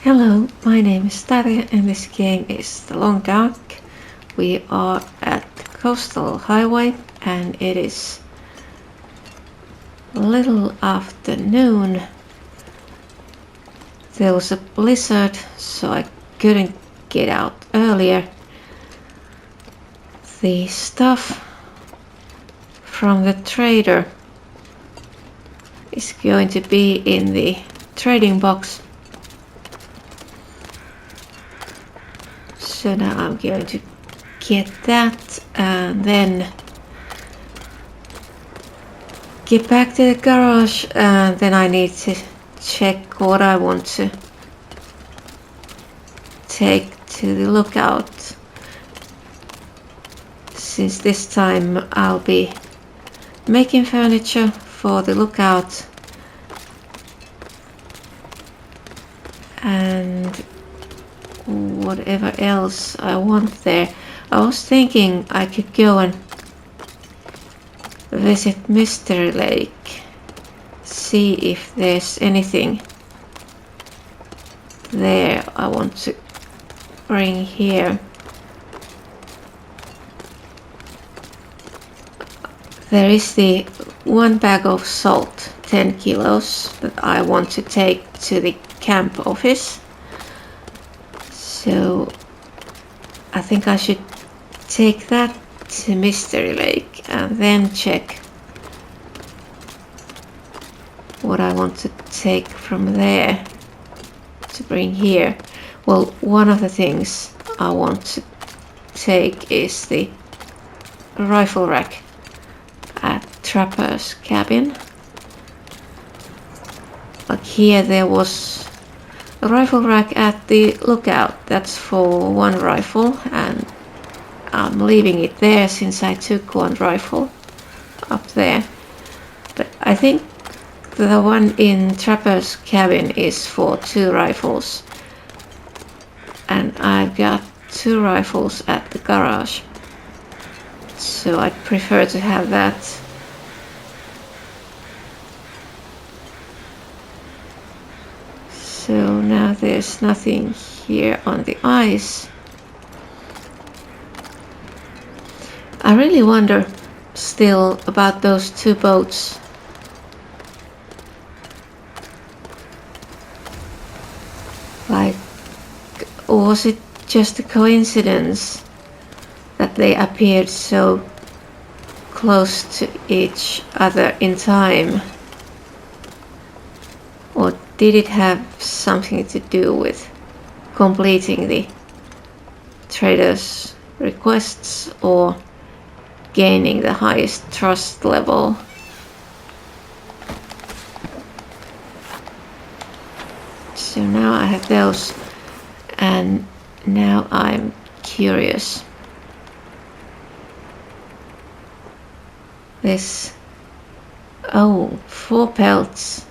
Hello, my name is Tarja and this game is The Long Dark. We are at Coastal Highway and it is a little afternoon. There was a blizzard, so I couldn't get out earlier. The stuff from the trader is going to be in the trading box. So now I'm going to get that and then get back to the garage, and then I need to check what I want to take to the lookout, since this time I'll be making furniture for the lookout and whatever else I want there. I was thinking I could go and visit Mystery Lake, see if there's anything there I want to bring here. There is the one bag of salt, 10 kilos, that I want to take to the camp office. So I think I should take that to Mystery Lake and then check what I want to take from there to bring here. Well, one of the things I want to take is the rifle rack at Trapper's cabin. Like here there was a rifle rack at the lookout, that's for one rifle, and I'm leaving it there since I took one rifle up there. But I think the one in Trapper's cabin is for two rifles, and I've got two rifles at the garage, so I'd prefer to have that. So now there's nothing here on the ice. I really wonder still about those two boats. Like, was it just a coincidence that they appeared so close to each other in time? Or did it have something to do with completing the trader's requests or gaining the highest trust level? So now I have those, and now I'm curious. This, 4 pelts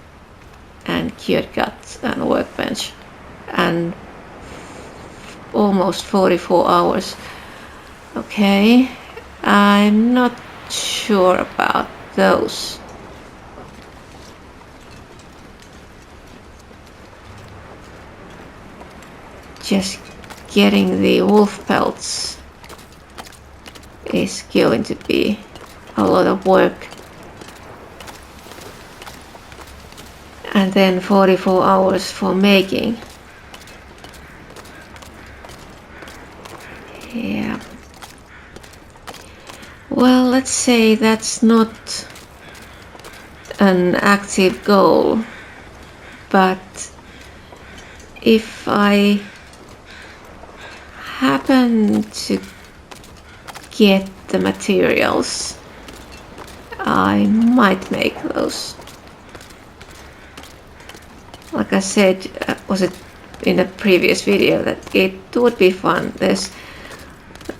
and cured gut and workbench and almost 44 hours. Okay, I'm not sure about those. Just getting the wolf pelts is going to be a lot of work. And then 44 hours for making. Yeah. Well, let's say that's not an active goal, but if I happen to get the materials, I might make those. Like I said, was it in a previous video, that it would be fun. There's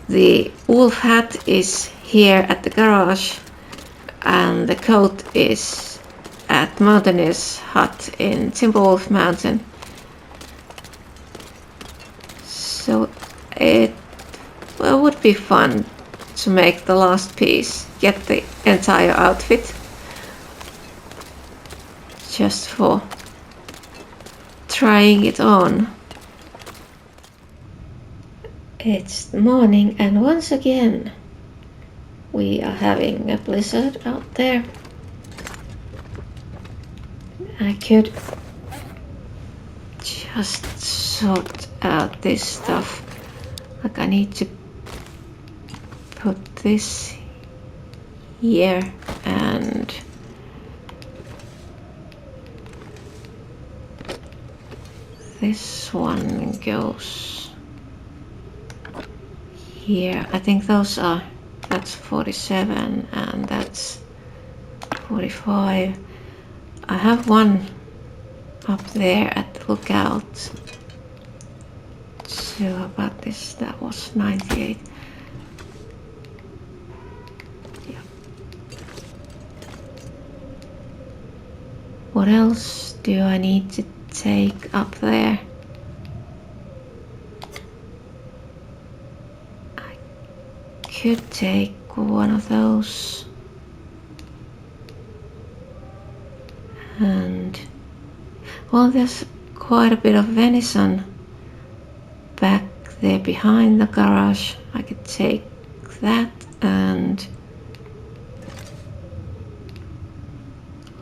the wolf hat is here at the garage, and the coat is at Mountaineer's hut in Timberwolf Mountain. So it would be fun to make the last piece, get the entire outfit, just for trying it on. It's morning, and once again we are having a blizzard out there. I could just sort out this stuff. Like I need to put this here and this one goes here. I think that's 47 and that's 45. I have one up there at the lookout. So about this, that was 98. Yeah. What else do I need to take up there? I could take one of those. And well, there's quite a bit of venison back there behind the garage. I could take that and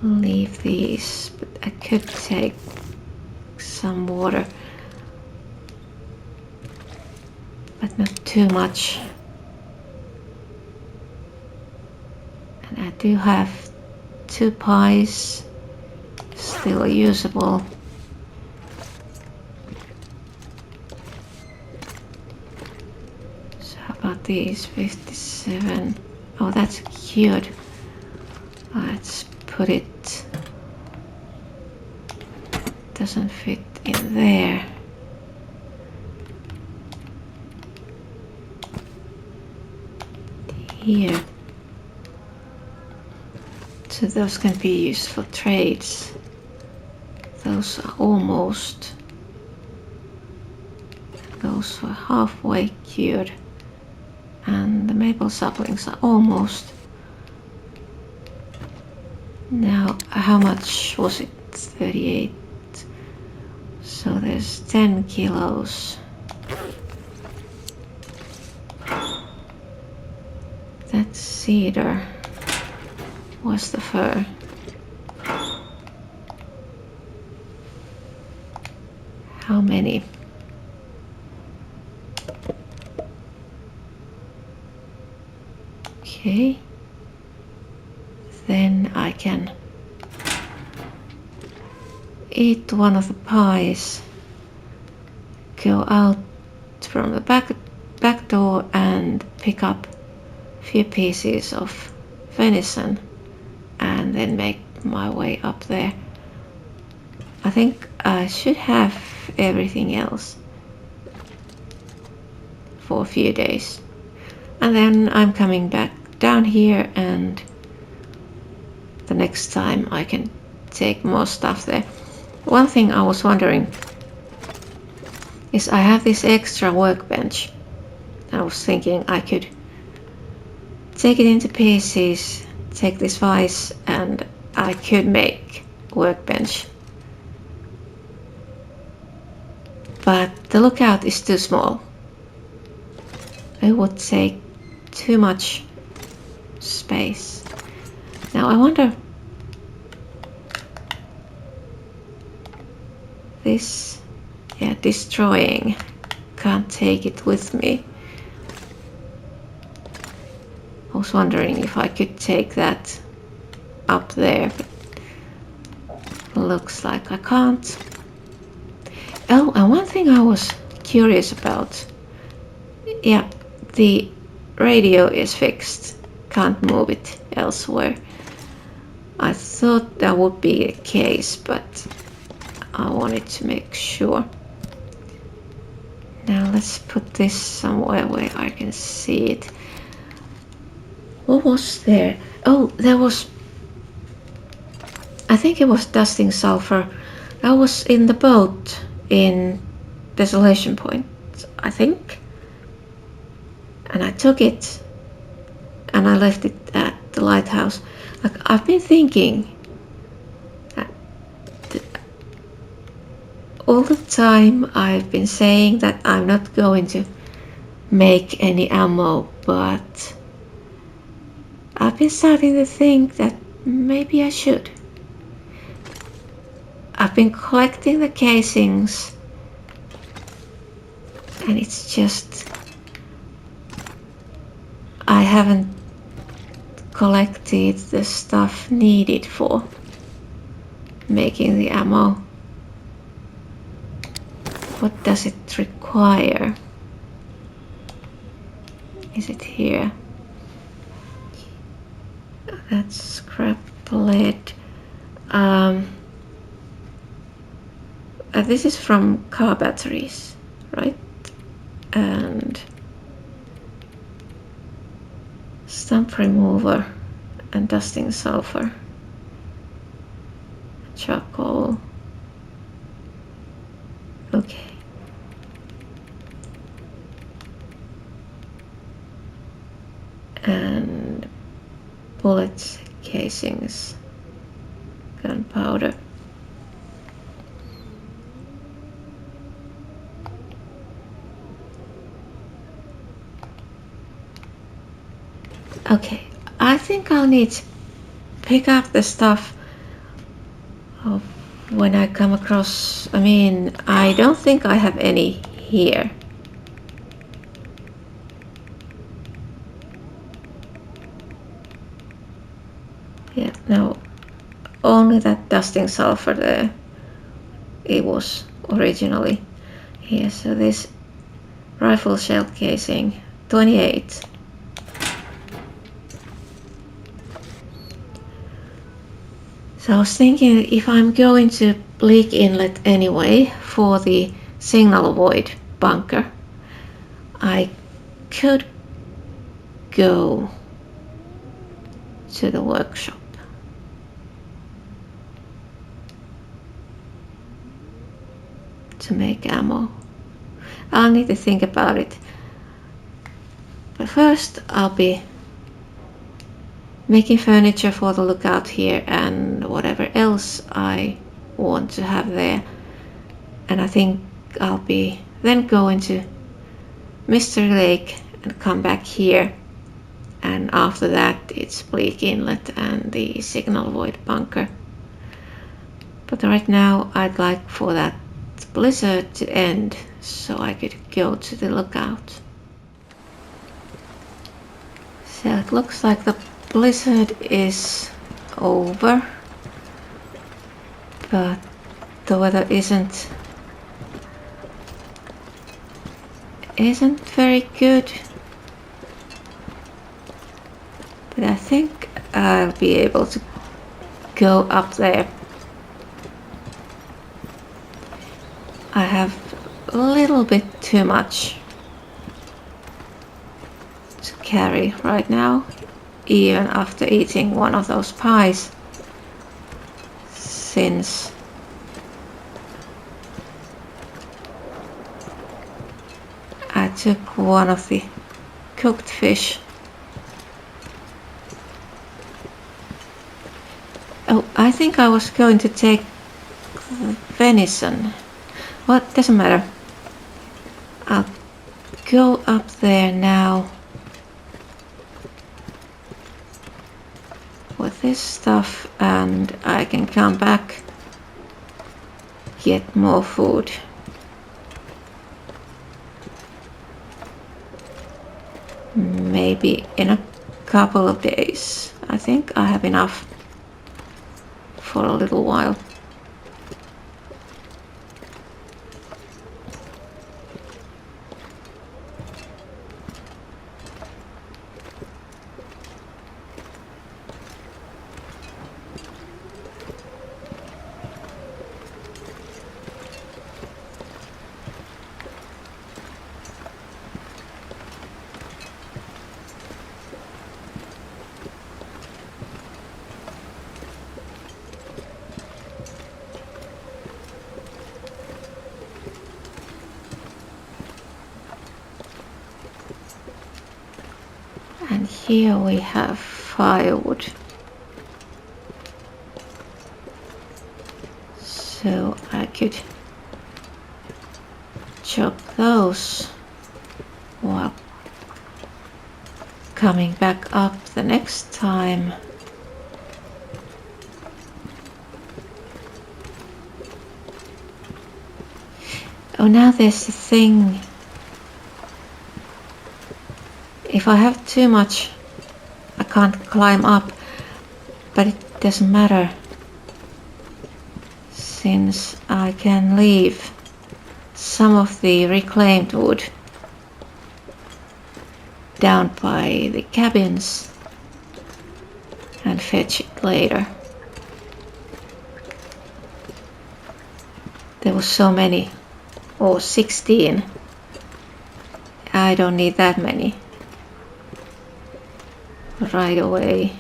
leave these, but I could take some water, but not too much. And I do have 2 pies still usable. So how about these 57? Oh, that's cute. Let's put it. Doesn't fit in there. Here. So those can be used for trades. Those are almost. Those were halfway cured. And the maple saplings are almost. Now, how much was it? 38. So there's 10 kilos. That cedar was the fir. How many? Okay. Then I can eat one of the pies, go out from the back door and pick up a few pieces of venison and then make my way up there. I think I should have everything else for a few days. And then I'm coming back down here, and the next time I can take more stuff there. One thing I was wondering is I have this extra workbench. I was thinking I could take it into pieces, take this vise, and I could make workbench. But the lookout is too small. It would take too much space. Now I wonder, this, yeah, destroying, can't take it with me. I was wondering if I could take that up there, but looks like I can't. Oh, and one thing I was curious about. Yeah, the radio is fixed. Can't move it elsewhere. I thought that would be the case, but I wanted to make sure. Now let's put this somewhere where I can see it. What was there? Oh, there was, I think it was dusting sulfur. That was in the boat in Desolation Point, I think. And I took it and I left it at the lighthouse. Like, I've been thinking that all the time I've been saying that I'm not going to make any ammo, but I've been starting to think that maybe I should. I've been collecting the casings, and it's just I haven't collected the stuff needed for making the ammo. What does it require? Is it here? That's scrap lead. This is from car batteries, right? And stump remover and dusting sulfur. Charcoal. Okay. And bullet casings, gunpowder. Okay, I think I'll need to pick up the stuff when I come across. I mean, I don't think I have any here. Yeah, no, only that dusting sulfur there. It was originally here. So this rifle shell casing, 28. So I was thinking, if I'm going to Bleak Inlet anyway for the signal void bunker, I could go to the workshop. To make ammo. I'll need to think about it. But first I'll be making furniture for the lookout here and whatever else I want to have there. And I think I'll be then going to Mystery Lake and come back here. And after that it's Bleak Inlet and the signal void bunker. But right now I'd like for that blizzard to end so I could go to the lookout. So it looks like the blizzard is over, but the weather isn't very good. But I think I'll be able to go up there. I have a little bit too much to carry right now, even after eating one of those pies, since I took one of the cooked fish. Oh, I think I was going to take venison. Well, it doesn't matter. I'll go up there now with this stuff and I can come back, get more food. Maybe in a couple of days. I think I have enough for a little while. And here we have firewood. So I could chop those while coming back up the next time. Oh, now there's a thing. If I have too much, I can't climb up, but it doesn't matter, since I can leave some of the reclaimed wood down by the cabins and fetch it later. There was so many, 16. I don't need that many right away.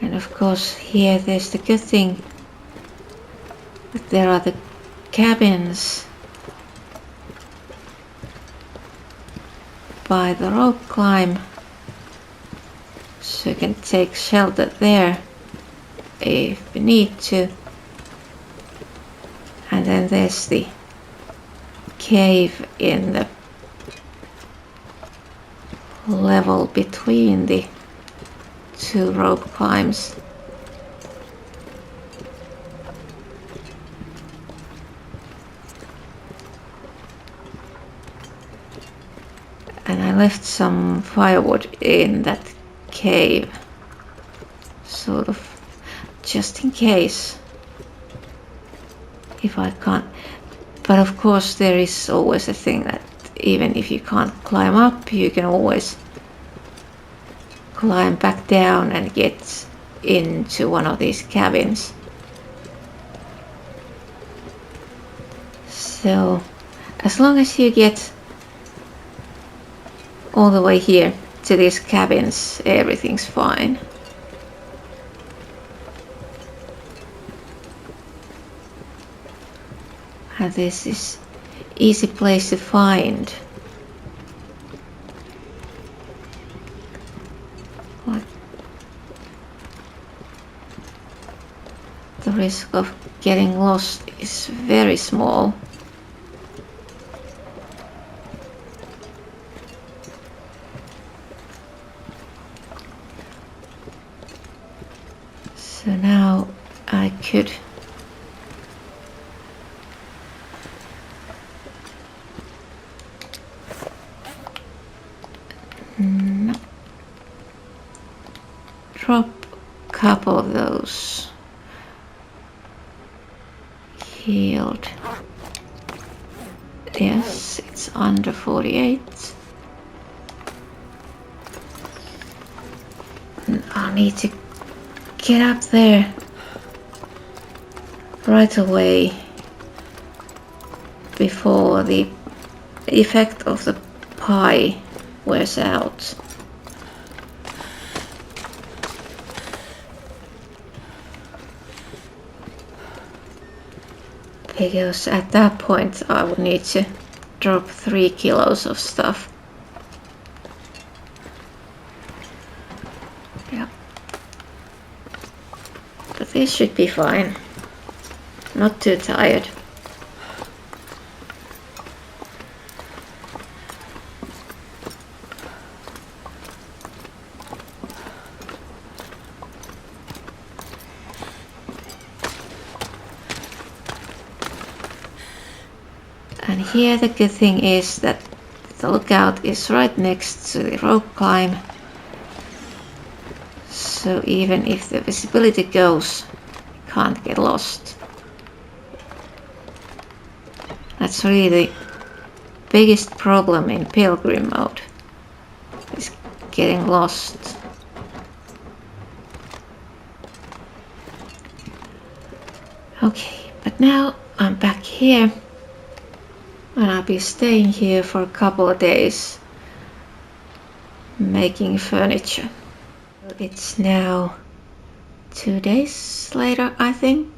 And of course here there's the good thing that there are the cabins by the rope climb, so you can take shelter there if we need to. And then there's the cave in the level between the two rope climbs. And I left some firewood in that cave, sort of just in case, if I can't. But of course there is always a thing that even if you can't climb up, you can always climb back down and get into one of these cabins. So as long as you get all the way here to these cabins, everything's fine. And this is easy place to find. Like, the risk of getting lost is very small. So now I could drop a couple of those healed. Yes, it's under 48. And I need to get up there right away before the effect of the pie wears out. Because at that point I would need to drop 3 kilos of stuff. Yeah. But this should be fine. Not too tired. And here the good thing is that the lookout is right next to the rope climb. So even if the visibility goes, you can't get lost. That's really the biggest problem in Pilgrim mode, is getting lost. Okay, but now I'm back here. And I'll be staying here for a couple of days making furniture. It's now 2 days later, I think,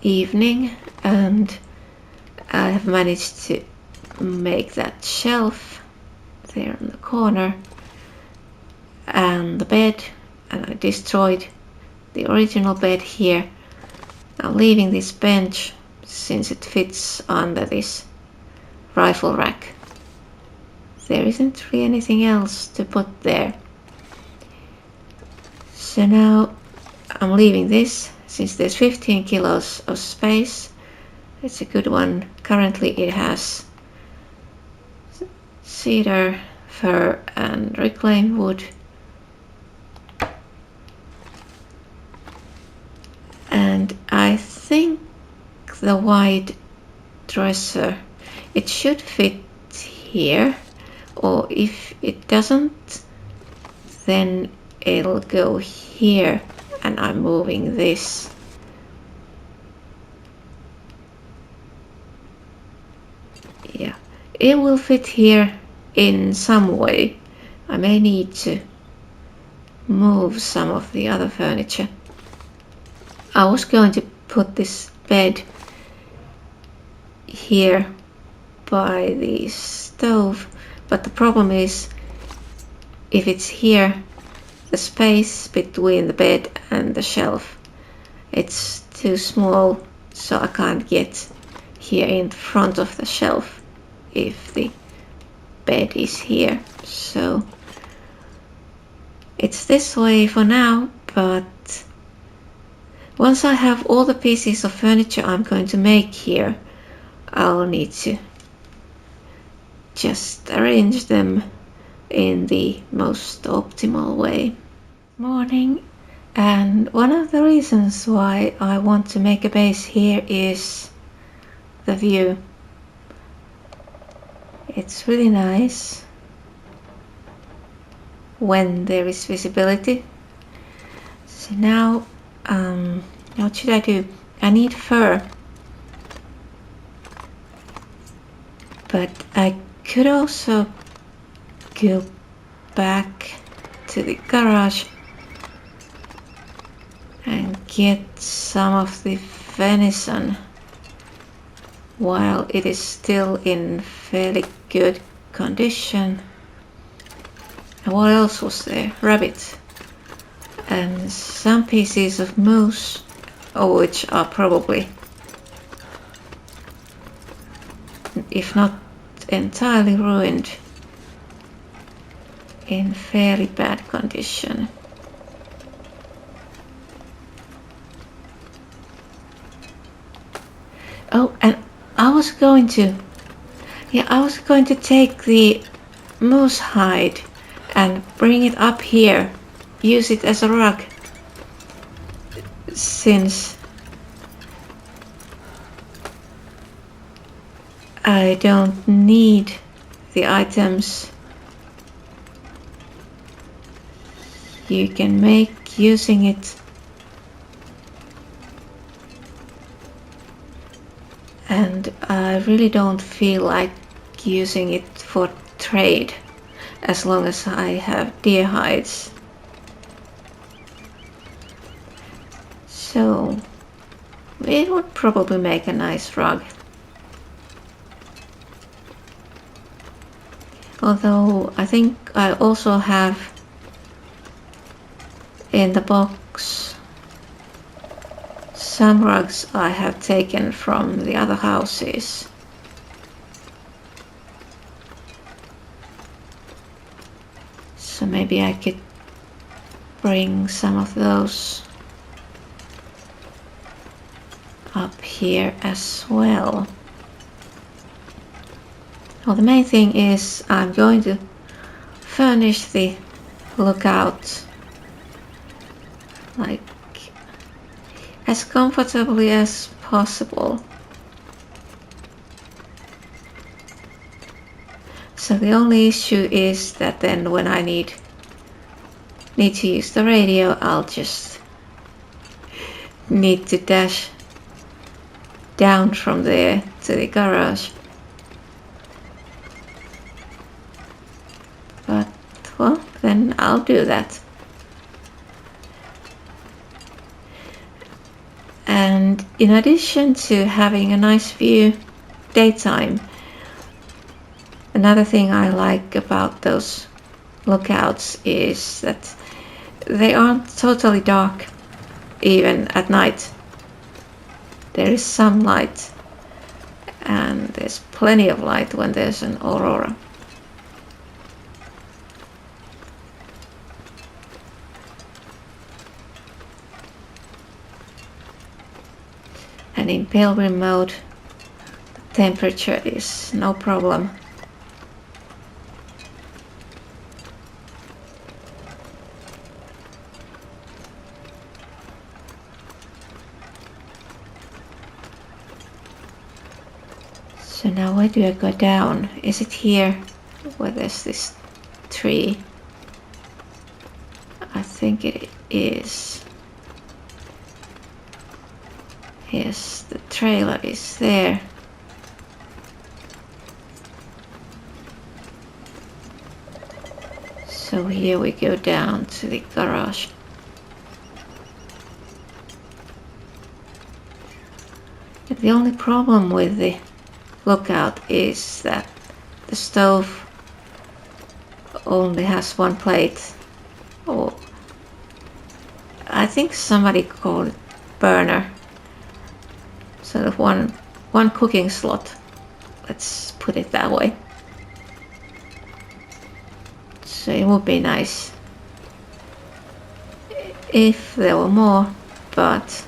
evening, and I have managed to make that shelf there in the corner, and the bed, and I destroyed the original bed here. I'm leaving this bench since it fits under this rifle rack. There isn't really anything else to put there. So now I'm leaving this since there's 15 kilos of space. It's a good one. Currently it has cedar, fir and reclaimed wood. And I think the wide dresser, it should fit here, or if it doesn't, then it'll go here, and I'm moving this. Yeah, it will fit here in some way. I may need to move some of the other furniture. I was going to put this bed here by the stove, but the problem is if it's here, the space between the bed and the shelf, it's too small, so I can't get here in front of the shelf if the bed is here. So it's this way for now, but once I have all the pieces of furniture I'm going to make here, I'll need to just arrange them in the most optimal way. Morning, and one of the reasons why I want to make a base here is the view. It's really nice when there is visibility. So now, what should I do? I need fur, but I could also go back to the garage and get some of the venison while it is still in fairly good condition. And what else was there? Rabbit and some pieces of moose, which are probably, if not entirely ruined, in fairly bad condition. Oh, and I was going to take the moose hide and bring it up here, use it as a rug, since I don't need the items you can make using it. And I really don't feel like using it for trade as long as I have deer hides. So it would probably make a nice rug. Although I think I also have in the box some rugs I have taken from the other houses. So maybe I could bring some of those up here as well. Well, the main thing is I'm going to furnish the lookout like as comfortably as possible. So the only issue is that then when I need to use the radio, I'll just need to dash down from there to the garage. But well, then I'll do that. And in addition to having a nice view daytime, Another thing I like about those lookouts is that they aren't totally dark even at night. There is some light, and there's plenty of light when there's an aurora. And in Pilgrim mode, the temperature is no problem. So now where do I go down? Is it here where there's this tree? I think it is. Yes, the trailer is there. So here we go down to the garage. The only problem with the lookout is that the stove only has one plate, or I think somebody called it burner. Sort of one cooking slot, let's put it that way. So it would be nice if there were more, but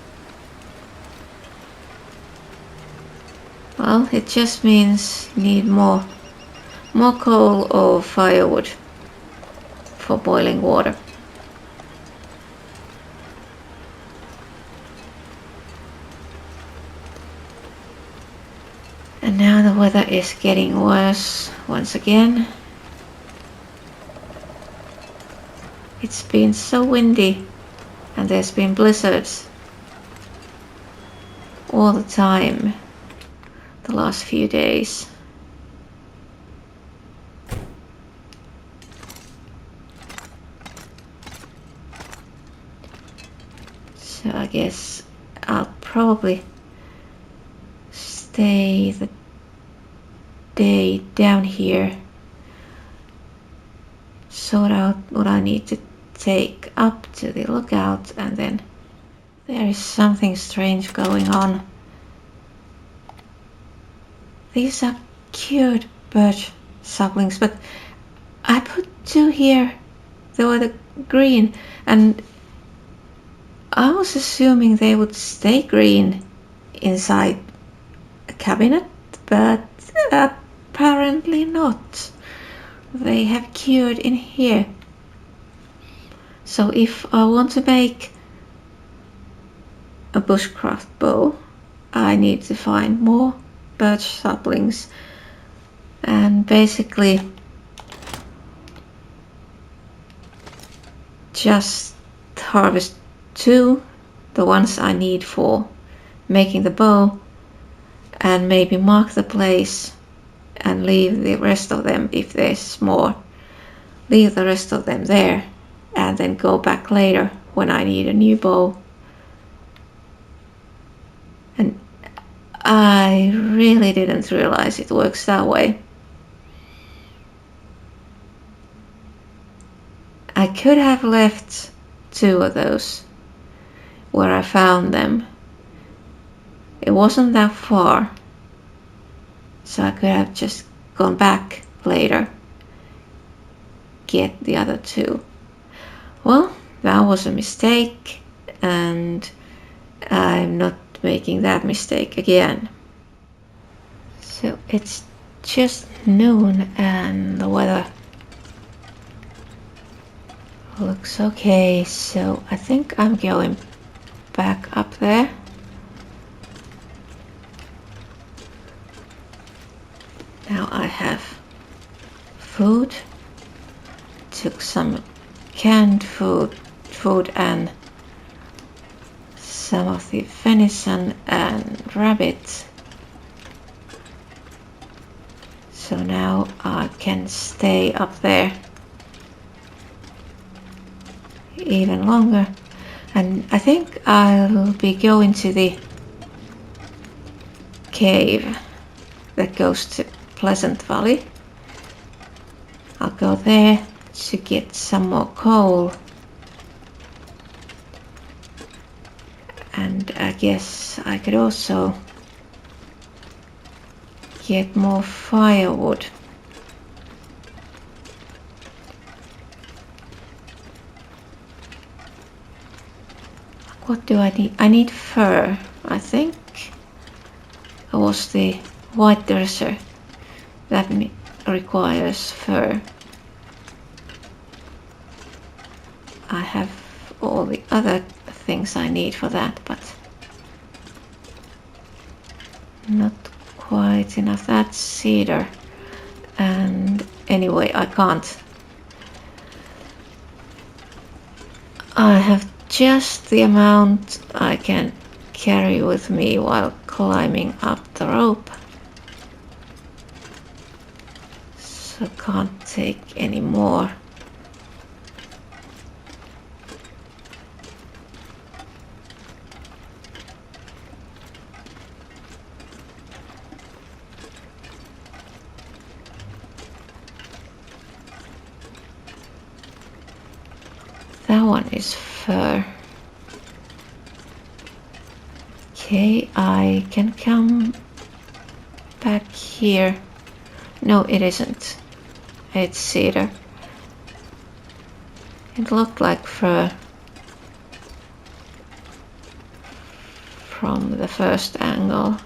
well, it just means you need more coal or firewood for boiling water. And now the weather is getting worse once again. It's been so windy and there's been blizzards all the time the last few days. So I guess I'll probably stay the day down here, sort out what I need to take up to the lookout, and then there is something strange going on. These are cured birch saplings, but I put 2 here. They were the green, and I was assuming they would stay green inside a cabinet, but apparently not. They have cured in here. So if I want to make a bushcraft bow, I need to find more birch saplings and basically just harvest 2, the ones I need for making the bow, and maybe mark the place and leave the rest of them, if there's more, leave the rest of them there and then go back later when I need a new bow. And I really didn't realize it works that way. I could have left 2 of those where I found them. It wasn't that far, so I could have just gone back later, get the other 2. Well, that was a mistake, and I'm not making that mistake again. So it's just noon and the weather looks okay, so I think I'm going back up there. Now I have food, took some canned food and some of the venison and rabbit. So now I can stay up there even longer, and I think I'll be going to the cave that goes to Pleasant Valley, go there to get some more coal. And I guess I could also get more firewood. What do I need? I need fur, I think. It was the white dresser that requires fur. I have all the other things I need for that, but not quite enough. That's cedar, and anyway, I can't. I have just the amount I can carry with me while climbing up the rope, so can't take any more. That one is fur. Okay, I can come back here. No, it isn't. It's cedar. It looked like fur from the first angle.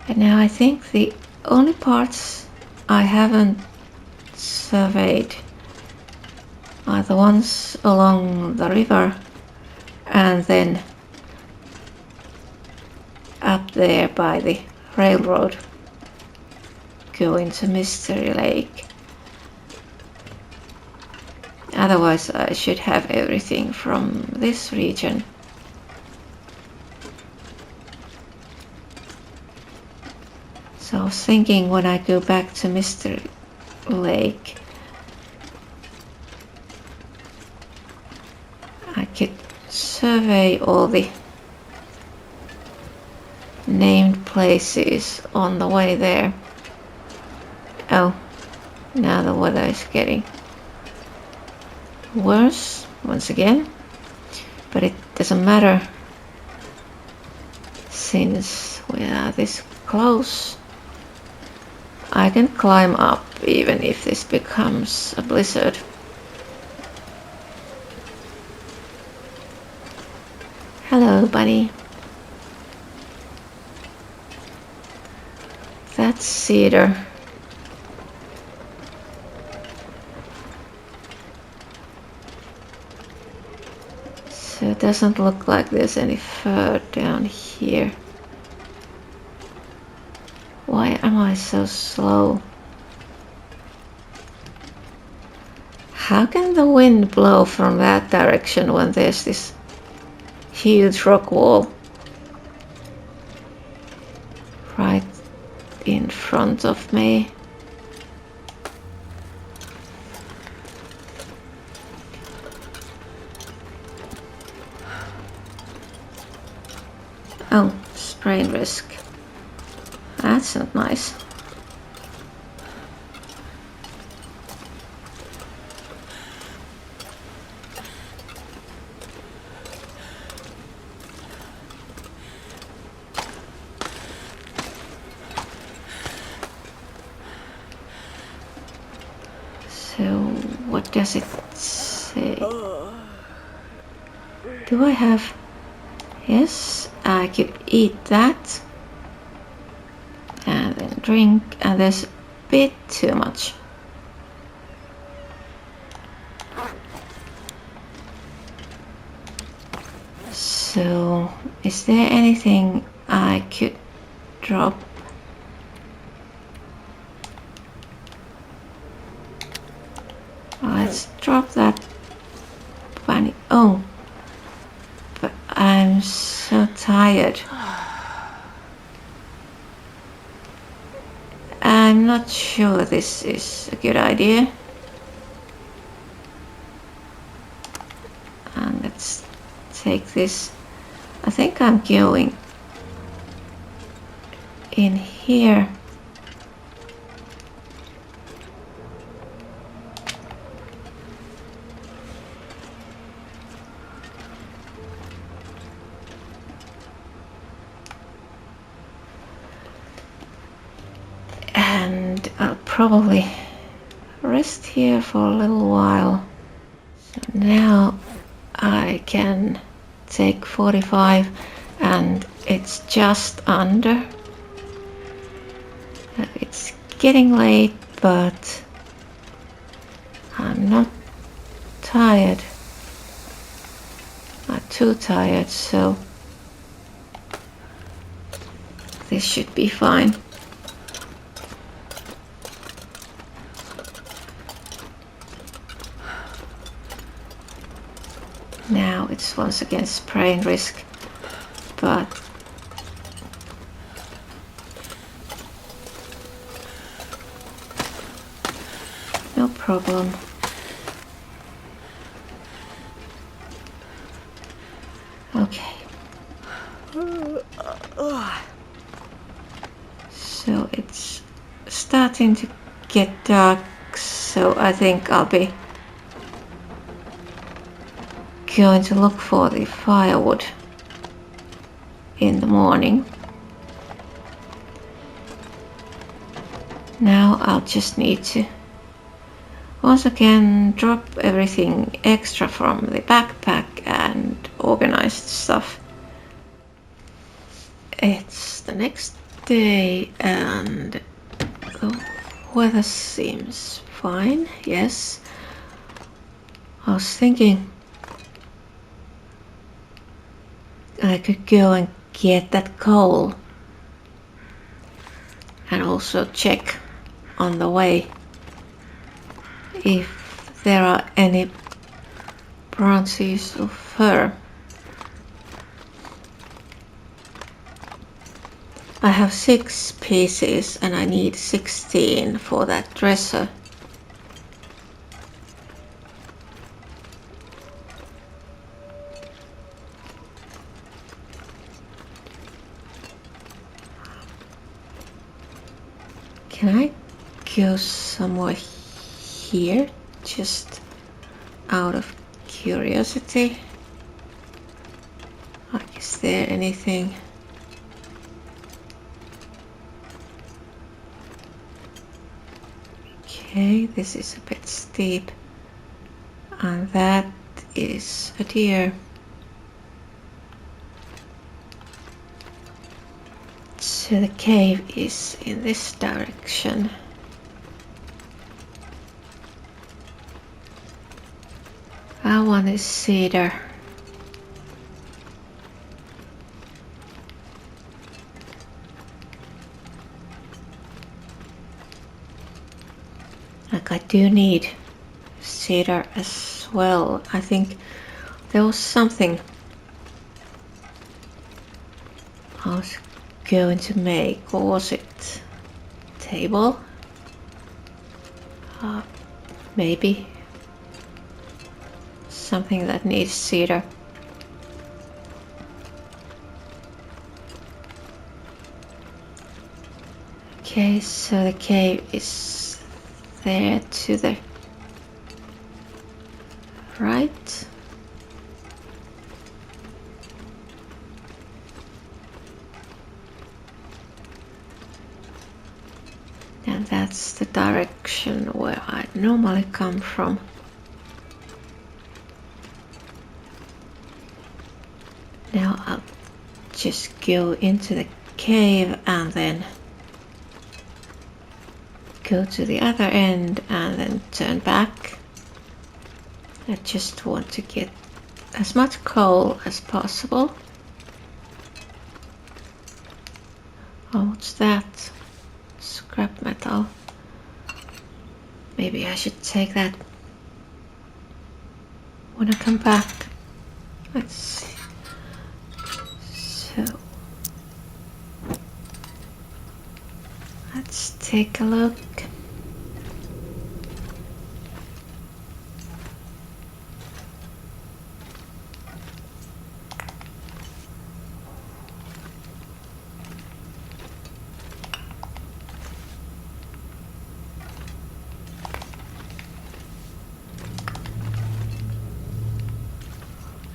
And now I think the only parts I haven't surveyed are the ones along the river and then up there by the railroad going to Mystery Lake. Otherwise I should have everything from this region. So I was thinking when I go back to Mystery Lake, I could survey all the named places on the way there. Oh, now the weather is getting worse once again, but it doesn't matter since we are this close. I can climb up even if this becomes a blizzard. Hello, buddy. That's cedar. So it doesn't look like there's any fur down here. Why am I so slow? How can the wind blow from that direction when there's this huge rock wall right in front of me? Oh, sprain risk. That's not nice. So, what does it say? Do I have... Yes, I could eat that. And then drink, and there's a bit too much. So, is there anything I could drop? Let's drop that bunny. Oh, but I'm so tired. I'm not sure this is a good idea. And let's take this. I think I'm going in here. And I'll probably rest here for a little while. So now I can take 45 and it's just under. It's getting late, but I'm not tired. Not too tired, so this should be fine. Now it's once again sprain risk, but no problem. Okay. So it's starting to get dark, so I think I'll be going to look for the firewood in the morning. Now I'll just need to once again drop everything extra from the backpack and organize the stuff. It's the next day and the weather seems fine. Yes, I was thinking I could go and get that coal and also check on the way if there are any branches of fir. I have 6 pieces and I need 16 for that dresser. Can I go somewhere here just out of curiosity? Like, is there anything? Okay, this is a bit steep, and that is a deer. So the cave is in this direction. I want this cedar. Like, I do need cedar as well. I think there was something I was going to make. What was it? Table? Maybe something that needs cedar. Okay, so the cave is there to the right. And that's the direction where I normally come from. Now I'll just go into the cave and then go to the other end and then turn back. I just want to get as much coal as possible. Oh, what's that? Scrap metal. Maybe I should take that when I come back. Let's see. So let's take a look.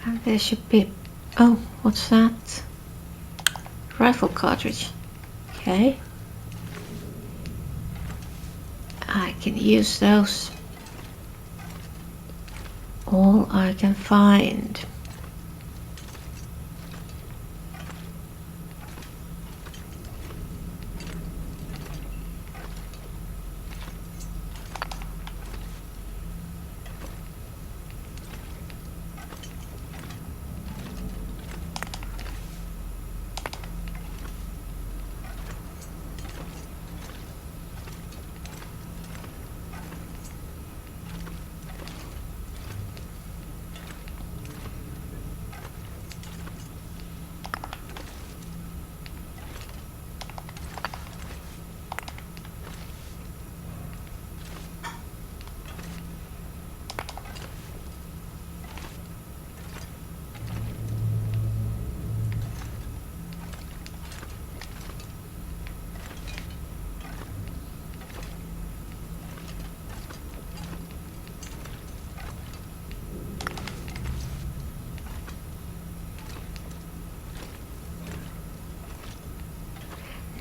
And there should be... Oh, what's that? Rifle cartridge. Okay. I can use those. All I can find.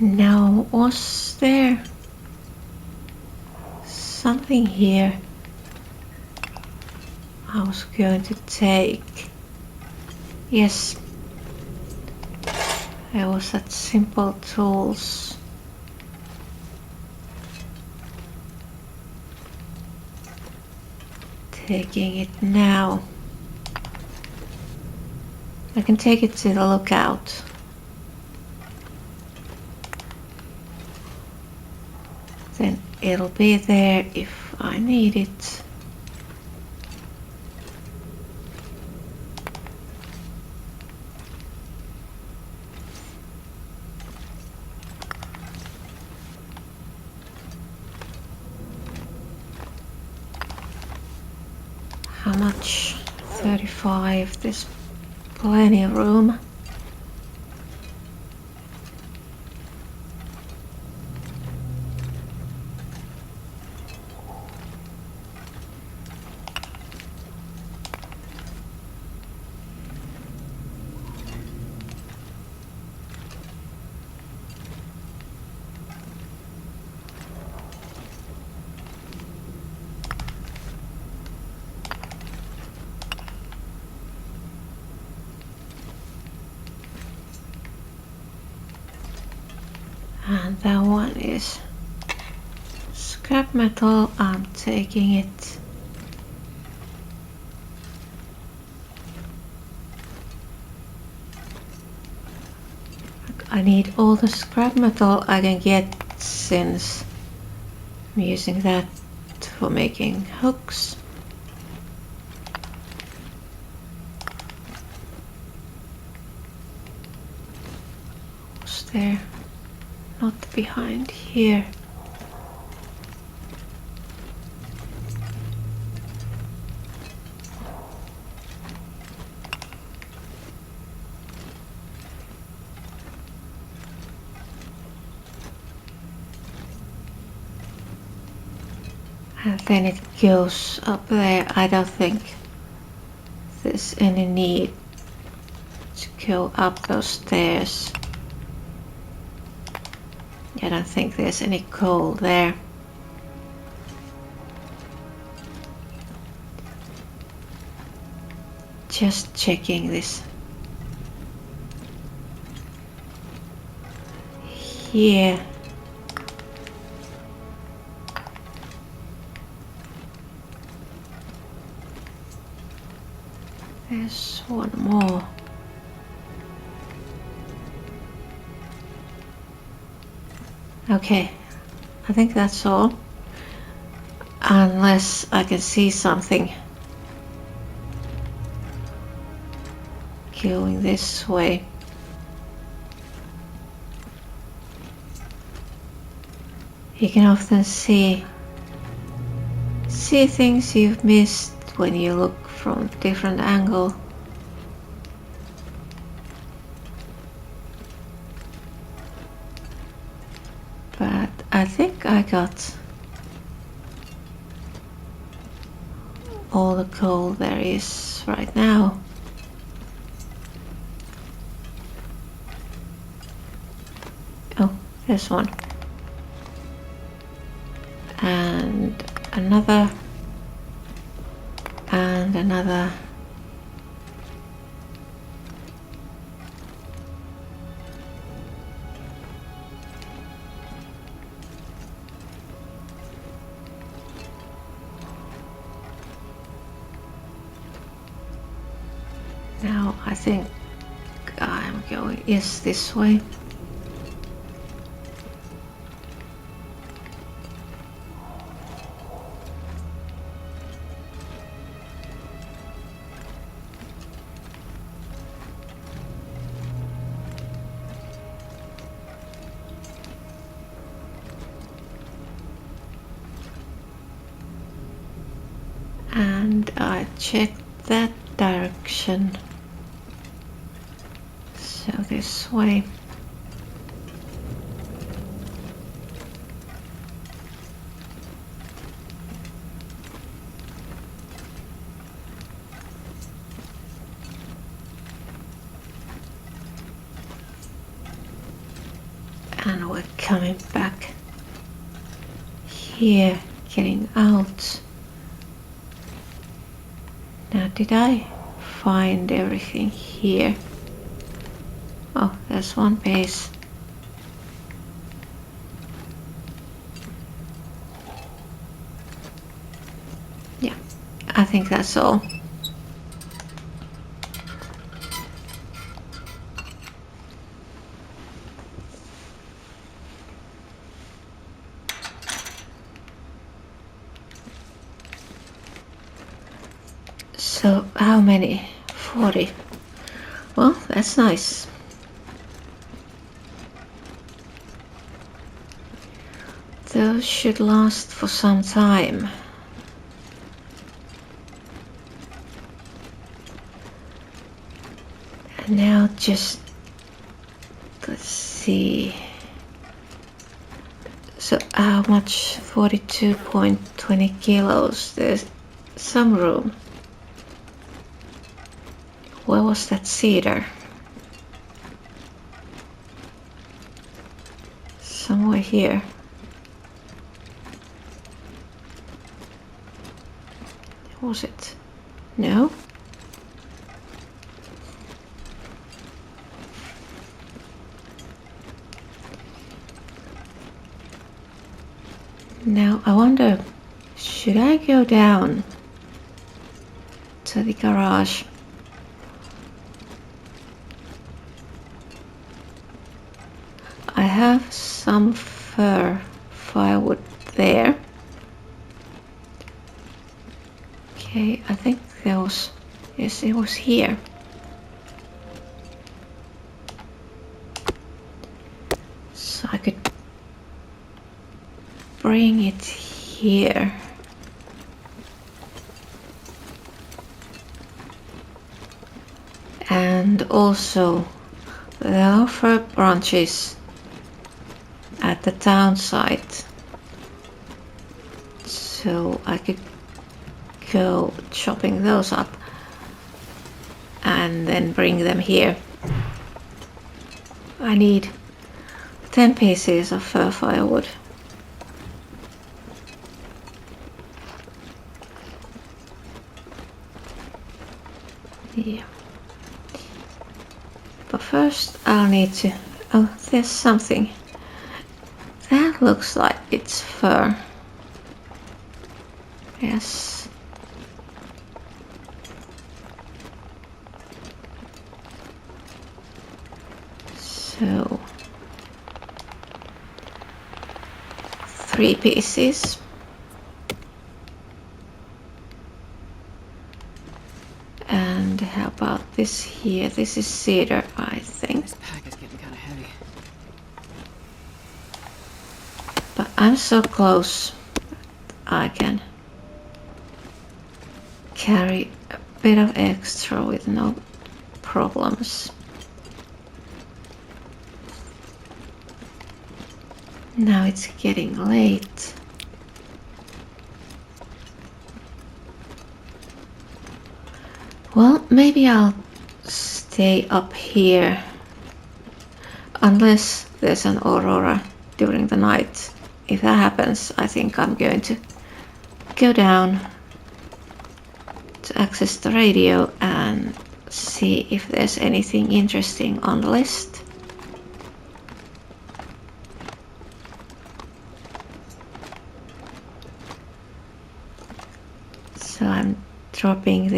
Now, was there something here I was going to take? Yes, there was that simple tools. Taking it now. I can take it to the lookout. Then it'll be there if I need it. How much? 35. There's plenty of room. And that one is scrap metal. I'm taking it. I need all the scrap metal I can get since I'm using that for making hooks. Was there? Not behind here. And then it goes up there. I don't think there's any need to go up those stairs. I don't think there's any coal there. Just checking this. Here. There's one more. Okay, I think that's all. Unless I can see something going this way. You can often see things you've missed when you look from a different angle. But I think I got all the coal there is right now. There's one. And another. And another. Now I think I'm going this way. And I checked that direction. So this way. And we're coming back here, getting out. Now, did I find everything here? Oh, there's one base. Yeah, I think that's all. So, how many? 40. Well, that's nice. Those should last for some time. And now just let's see. So how much? 42.20 kilos. There's some room. Where was that cedar? Somewhere here. Was it? No? Now I wonder, should I go down to the garage? I have some fir firewood there. Okay, I think there was, yes, it was here. So I could bring it here. And also there are fir branches at the town site, so I could go chopping those up and then bring them here. I need 10 pieces of fir firewood. Yeah. But first I'll need to... Oh, there's something. That looks like it's fur. Yes. So 3 pieces. And how about this here? This is cedar, I think. This pack is getting kind of heavy. But I'm so close. I can carry a bit of extra with no problems. Now it's getting late. Well, maybe I'll stay up here unless there's an aurora. during the night. If that happens, I think I'm going to go down to access the radio and see if there's anything interesting on the list. So I'm dropping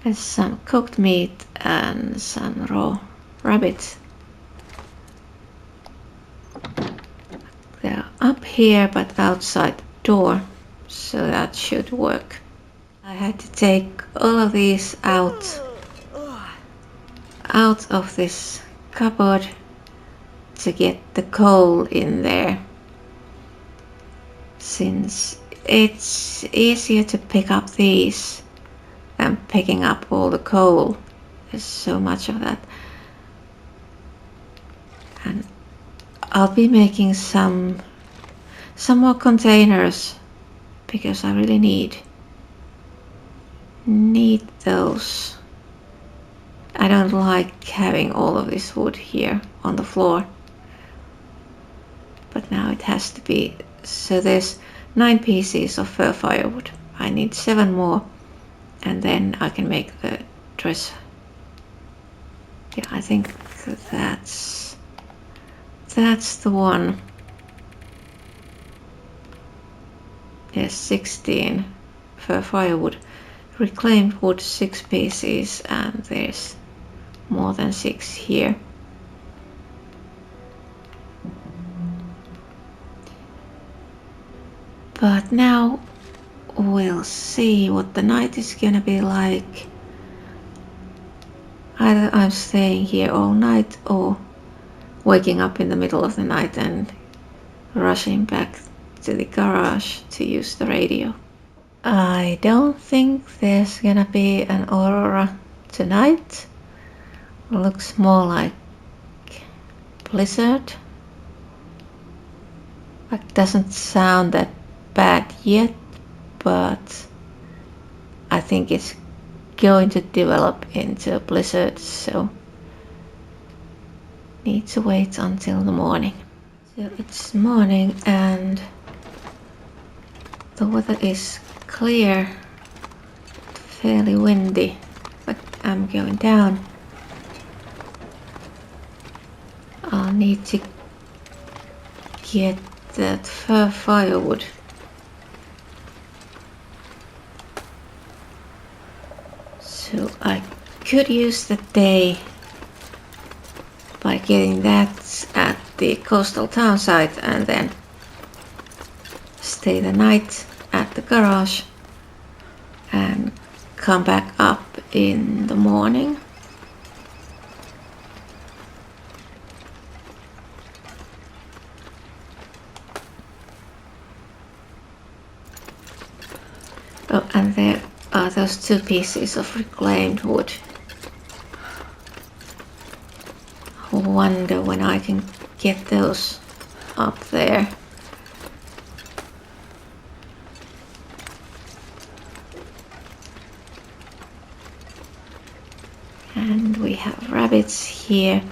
there's some cooked meat and some raw rabbit. They're up here but outside the door, so that should work. I had to take all of these out of this cupboard to get the coal in there, since it's easier to pick up these than picking up all the coal. There's so much of that. And I'll be making some more containers because I really need those. I don't like having all of this wood here on the floor, but now it has to be. So there's 9 pieces of fir firewood. I need 7 more, and then I can make the dress. Yeah, I think that's the one. Yes, 16 fir firewood. Reclaimed wood 6 pieces, and there's more than 6 here. But now we'll see what the night is gonna be like. Either I'm staying here all night or waking up in the middle of the night and rushing back to the garage to use the radio. I don't think there's gonna be an aurora tonight. Looks more like blizzard. It doesn't sound that bad yet, but I think it's going to develop into a blizzard, so need to wait until the morning. So it's morning and the weather is clear, fairly windy, but I'm going down. I'll need to get that fir firewood. So I could use the day by getting that at the coastal town site and then stay the night at the garage and come back up in the morning. Oh, and there are those 2 pieces of reclaimed wood. I wonder when I can get those up there. And we have rabbits here.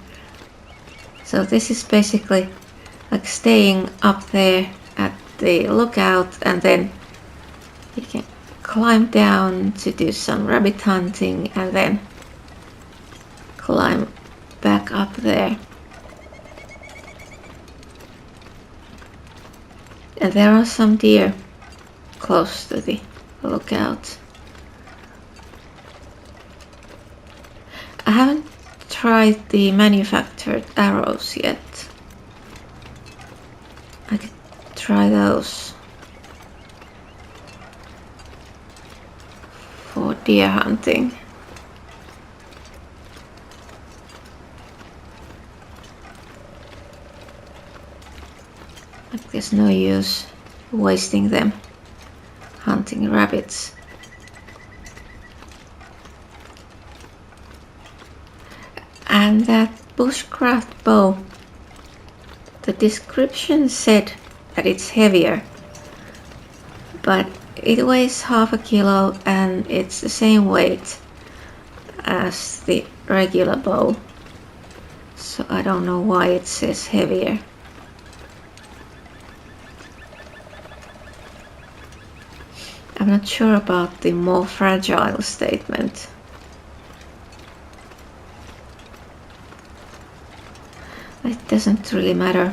So this is basically like staying up there at the lookout, and then you can climb down to do some rabbit hunting and then climb back up there. And there are some deer close to the lookout. I haven't tried the manufactured arrows yet. I could try those for deer hunting. But there's no use wasting them hunting rabbits. And that bushcraft bow, the description said that it's heavier, but it weighs half a kilo and it's the same weight as the regular bow, so I don't know why it says heavier. I'm not sure about the more fragile statement. It doesn't really matter.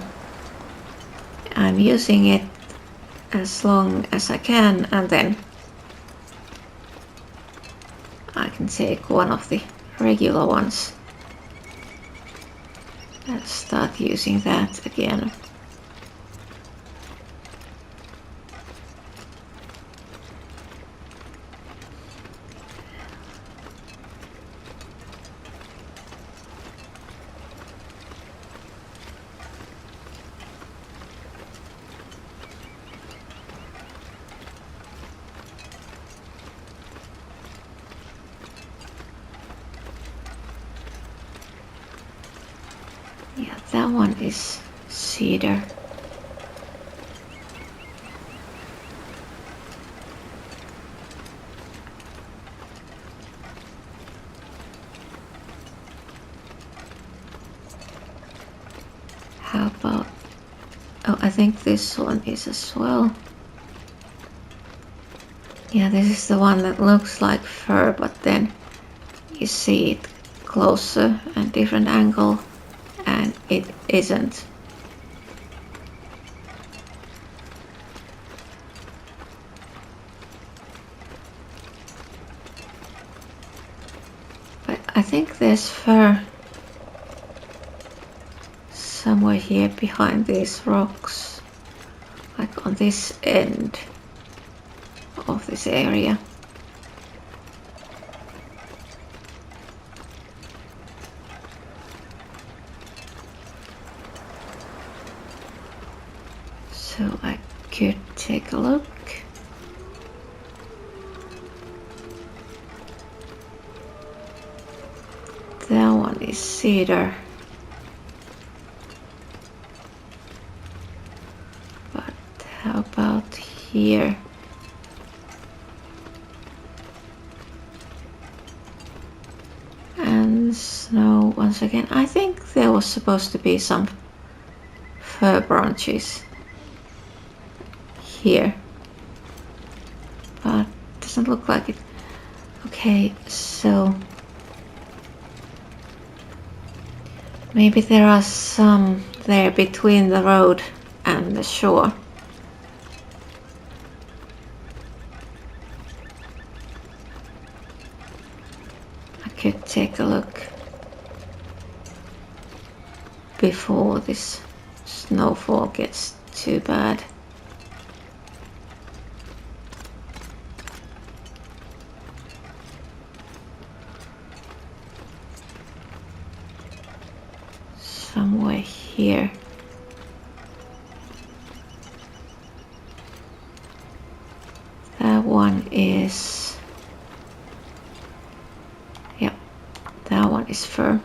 I'm using it as long as I can, and then I can take one of the regular ones and start using that again. Yeah, that one is cedar. How about... oh, I think this one is as well. Yeah, this is the one that looks like fur, but then you see it closer and different angle, and it isn't. But I think there's fur somewhere here behind these rocks, like on this end of this area. So I could take a look. That one is cedar. But how about here? And snow once again. I think there was supposed to be some fir branches here, but doesn't look like it. Okay, so maybe there are some there between the road and the shore. I could take a look before this snowfall gets too bad. Somewhere here. That one is... yep, that one is fir.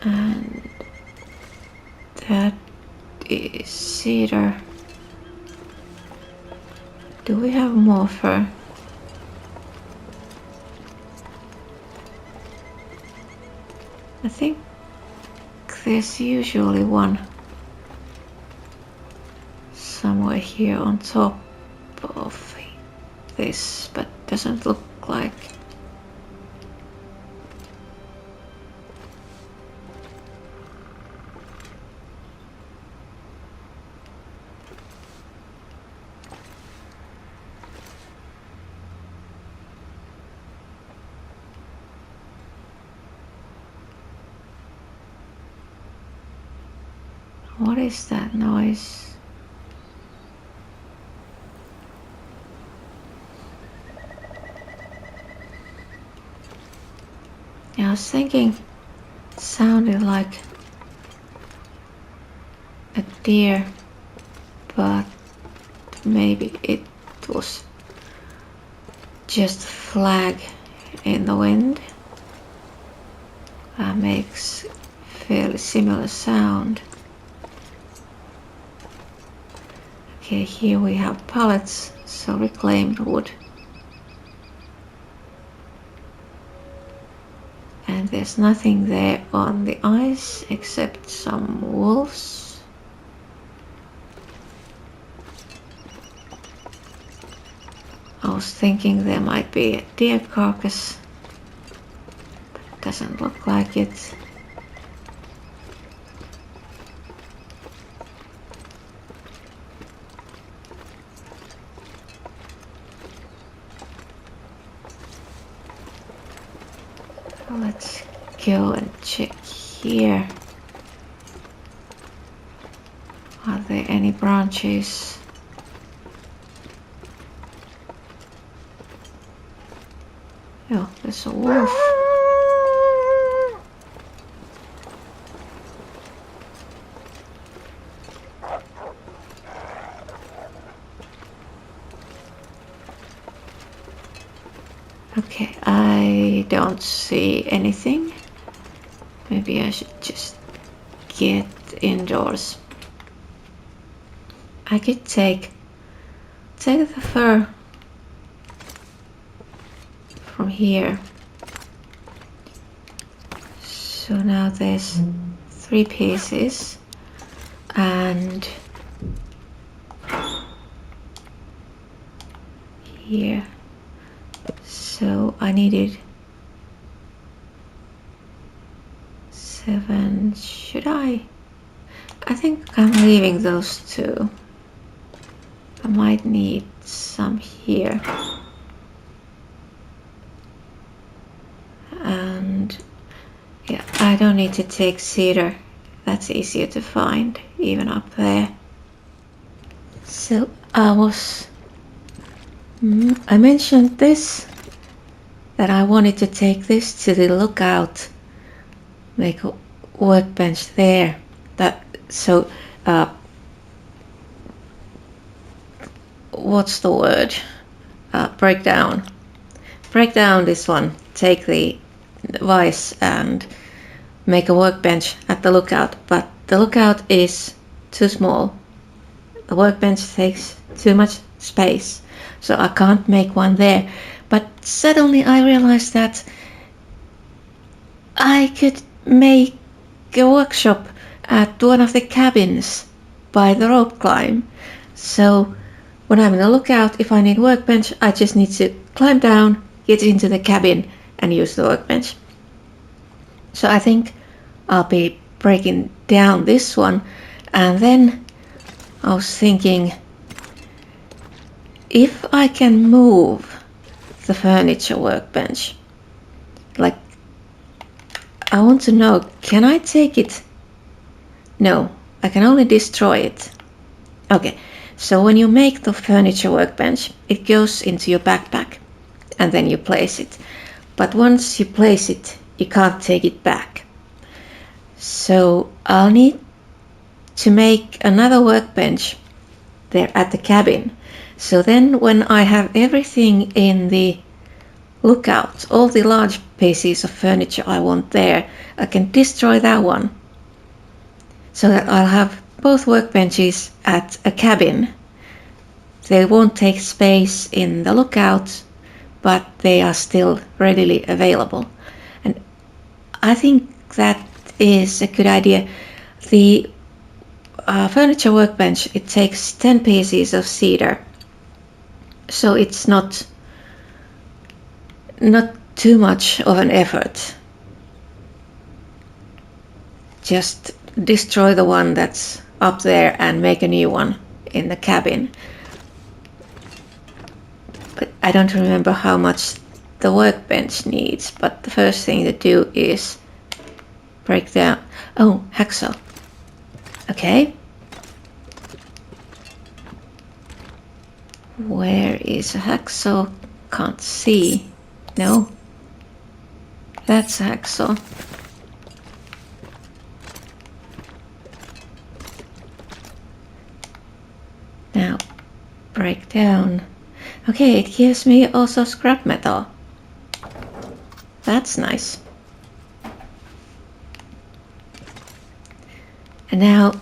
And that is cedar. Do we have more fir? I think there's usually one somewhere here on top of this, but doesn't look like. What is that noise? Yeah, I was thinking it sounded like a deer, but maybe it was just a flag in the wind. Makes fairly similar sound. Okay, here we have pallets, so reclaimed wood. And there's nothing there on the ice except some wolves. I was thinking there might be a deer carcass, but it doesn't look like it. Let's go and check here. Are there any branches? Oh, there's a wolf. Okay, I don't see anything. Maybe I should just get indoors. I could take the fur from here. So now there's 3 pieces and here. So I needed 7. Should I? I think I'm leaving those 2. I might need some here. And yeah, I don't need to take cedar. That's easier to find, even up there. So I mentioned this, that I wanted to take this to the lookout, make a workbench there. What's the word? Break down this one. Take the vise and make a workbench at the lookout, but the lookout is too small. The workbench takes too much space, so I can't make one there. But suddenly I realized that I could make a workshop at one of the cabins by the rope climb. So when I'm in the lookout, if I need workbench, I just need to climb down, get into the cabin and use the workbench. So I think I'll be breaking down this one, and then I was thinking, if I can move the furniture workbench, like, I want to know, can I take it? No, I can only destroy it. Okay, so when you make the furniture workbench, it goes into your backpack and then you place it. But once you place it, you can't take it back. So I'll need to make another workbench there at the cabin. So then when I have everything in the lookout, all the large pieces of furniture I want there, I can destroy that one. So that I'll have both workbenches at a cabin. They won't take space in the lookout, but they are still readily available. And I think that is a good idea. The furniture workbench, it takes 10 pieces of cedar, so it's not too much of an effort. Just destroy the one that's up there and make a new one in the cabin. But I don't remember how much the workbench needs, but the first thing to do is break down. Oh, hacksaw. Okay. Where is a hacksaw? Can't see. No. That's a hacksaw. Now, break down. Okay, it gives me also scrap metal. That's nice. And now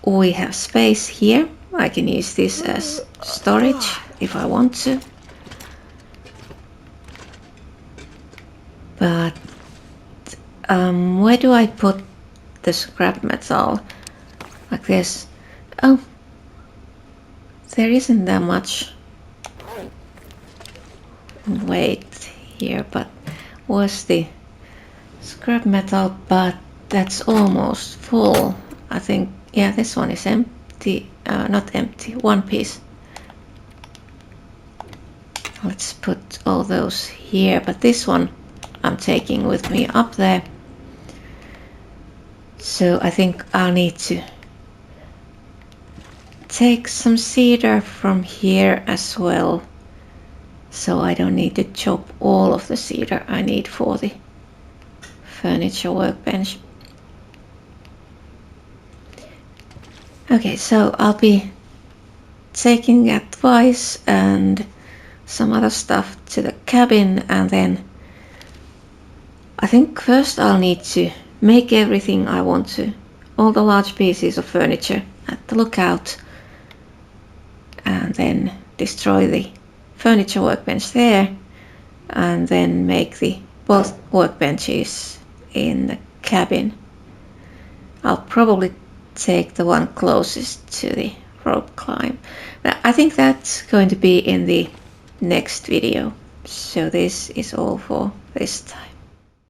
we have space here. I can use this as storage if I want to. But where do I put the scrap metal? Like this. Oh, there isn't that much. wait here, but was the scrap metal, but that's almost full. I think, yeah, this one is empty, not empty, one piece. Let's put all those here, but this one I'm taking with me up there. So I think I'll need to take some cedar from here as well. So I don't need to chop all of the cedar I need for the furniture workbench. Okay, so I'll be taking advice and some other stuff to the cabin, and then I think first I'll need to make everything I want to, all the large pieces of furniture at the lookout, and then destroy the furniture workbench there, and then make the both workbenches in the cabin. I'll probably take the one closest to the rope climb. I think that's going to be in the next video. So this is all for this time.